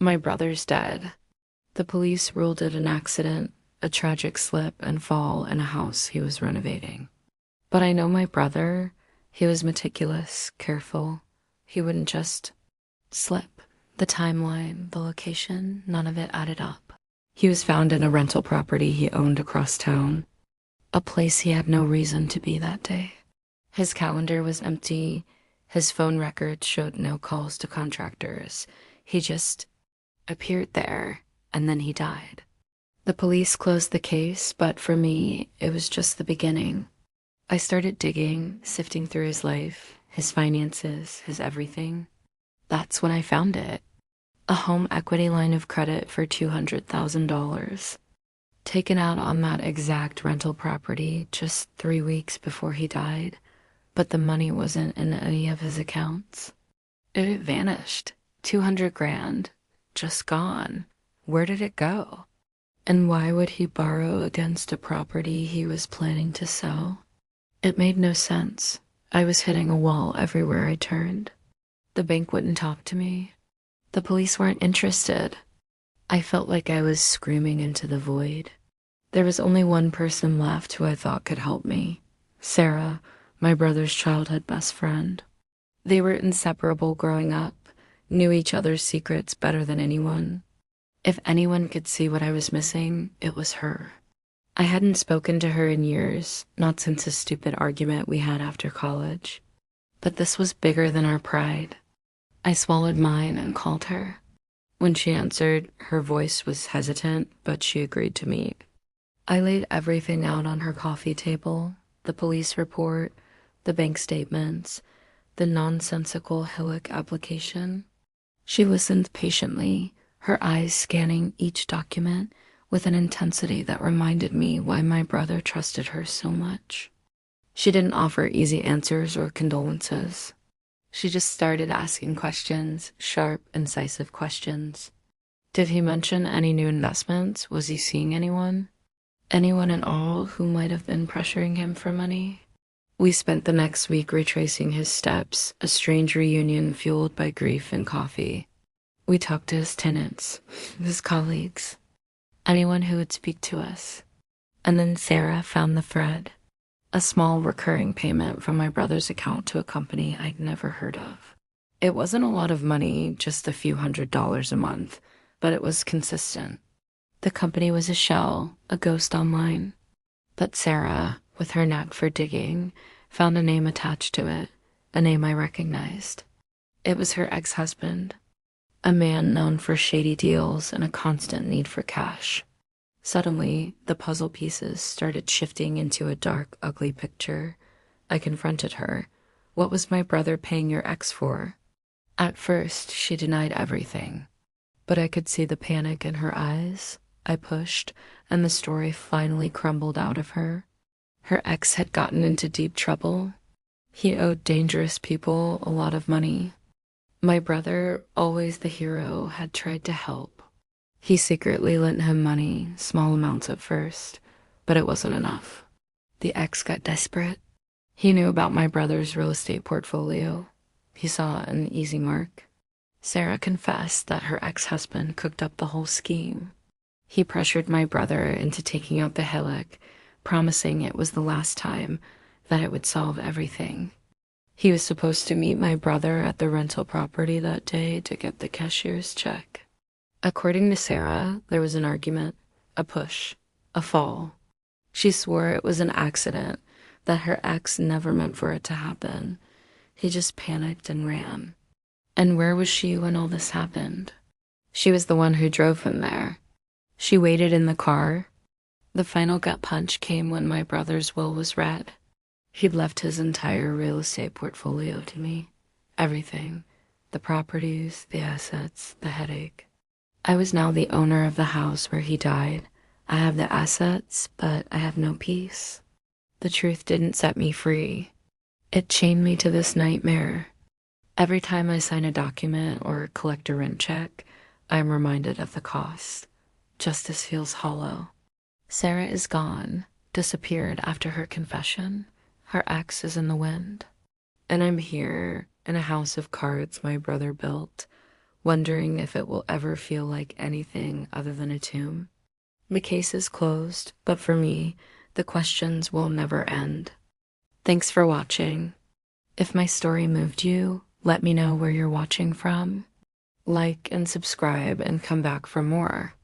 My brother's dead. The police ruled it an accident, a tragic slip and fall in a house he was renovating. But I know my brother, he was meticulous, careful. He wouldn't just slip. The timeline, the location, none of it added up. He was found in a rental property he owned across town, a place he had no reason to be that day. His calendar was empty. His phone records showed no calls to contractors. He just appeared there, and then he died. The police closed the case, but for me, it was just the beginning. I started digging, sifting through his life, his finances, his everything. That's when I found it. A home equity line of credit for $200,000, taken out on that exact rental property just 3 weeks before he died, but the money wasn't in any of his accounts. It had vanished. 200 grand. Just gone. Where did it go? And why would he borrow against a property he was planning to sell? It made no sense. I was hitting a wall everywhere I turned. The bank wouldn't talk to me. The police weren't interested. I felt like I was screaming into the void. There was only one person left who I thought could help me. Sarah, my brother's childhood best friend. They were inseparable growing up, knew each other's secrets better than anyone. If anyone could see what I was missing, it was her. I hadn't spoken to her in years, not since a stupid argument we had after college. But this was bigger than our pride. I swallowed mine and called her. When she answered, her voice was hesitant, but she agreed to meet. I laid everything out on her coffee table, the police report, the bank statements, the nonsensical HILIC application. She listened patiently, her eyes scanning each document with an intensity that reminded me why my brother trusted her so much. She didn't offer easy answers or condolences. She just started asking questions, sharp, incisive questions. Did he mention any new investments? Was he seeing anyone? Anyone at all who might have been pressuring him for money? We spent the next week retracing his steps, a strange reunion fueled by grief and coffee. We talked to his tenants, his colleagues, anyone who would speak to us. And then Sarah found the thread, a small recurring payment from my brother's account to a company I'd never heard of. It wasn't a lot of money, just a few $100s a month, but it was consistent. The company was a shell, a ghost online. But Sarah, with her knack for digging, found a name attached to it, a name I recognized. It was her ex-husband, a man known for shady deals and a constant need for cash. Suddenly, the puzzle pieces started shifting into a dark, ugly picture. I confronted her. What was my brother paying your ex for? At first, she denied everything, but I could see the panic in her eyes. I pushed, and the story finally crumbled out of her. Her ex had gotten into deep trouble. He owed dangerous people a lot of money. My brother, always the hero, had tried to help. He secretly lent him money, small amounts at first, but it wasn't enough. The ex got desperate. He knew about my brother's real estate portfolio. He saw an easy mark. Sarah confessed that her ex-husband cooked up the whole scheme. He pressured my brother into taking out the HILIC, promising it was the last time, that it would solve everything. He was supposed to meet my brother at the rental property that day to get the cashier's check. According to Sarah, there was an argument, a push, a fall. She swore it was an accident, that her ex never meant for it to happen. He just panicked and ran. And where was she when all this happened? She was the one who drove him there. She waited in the car. The final gut punch came when my brother's will was read. He'd left his entire real estate portfolio to me. Everything. The properties, the assets, the headache. I was now the owner of the house where he died. I have the assets, but I have no peace. The truth didn't set me free. It chained me to this nightmare. Every time I sign a document or collect a rent check, I am reminded of the cost. Justice feels hollow. Sarah is gone, disappeared after her confession. Her ex is in the wind. And I'm here in a house of cards my brother built, wondering if it will ever feel like anything other than a tomb. The case is closed, but for me, the questions will never end. Thanks for watching. If my story moved you, let me know where you're watching from. Like and subscribe and come back for more.